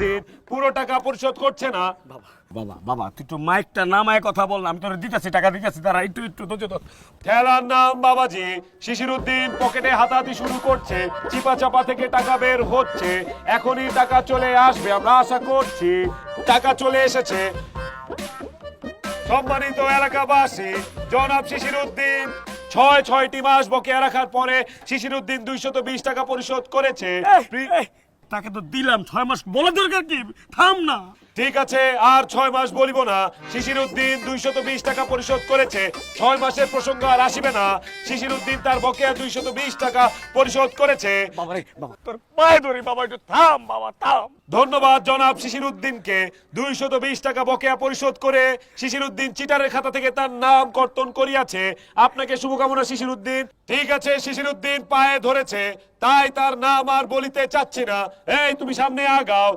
দিন পুরো টাকা পরিশোধ করছে না। বাবা বাবা তুই তো মাইকটা নামায় কথা বল না, আমি তোর দিতেছি টাকা দিতেছি, তারা একটু একটু ধৈর্য ধর। ঠেলার নাম বাবাজি। শিশির উদ্দিন পকেটে হাতাহাতি শুরু করছে, চিপা চাপা থেকে টাকা বের হচ্ছে, এখনই টাকা চলে আসবে আমরা আশা করছি। টাকা চলে এসেছে। সম্মানিত এলাকাবাসী, জনাব শিশির উদ্দিন ছয়টি মাস বকেয়া রাখার পরে শিশির উদ্দিন 220 টাকা পরিশোধ করেছে। তাকে তো দিলাম 6 মাস, বলা দরকার কি, থাম না। ঠিক আছে, আর 6 মাস বলিব না। শিশির উদ্দিন 220 টাকা পরিশোধ করেছে, 6 মাসের প্রসঙ্গ আর আসিবে না। শিশির উদ্দিন তার বকেয়া 220 টাকা পরিশোধ করেছে। বাবা রে বাবা, তোর পায়ে ধরি বাবা, একটু থাম বাবা, থাম। ধন্যবাদ জনাব শিশির উদ্দিনকে। 220 টাকা বকেয়া পরিশোধ করে শিশির উদ্দিন চিটারের খাতা থেকে তার নাম কর্তন করিয়াছে। আপনাকে শুভকামনা শিশির উদ্দিন। ঠিক আছে, শিশির উদ্দিন পায়ে ধরেছে, তাই তার নাম আর বলিতে চাচ্ছি না। এই তুমি সামনে আগাও।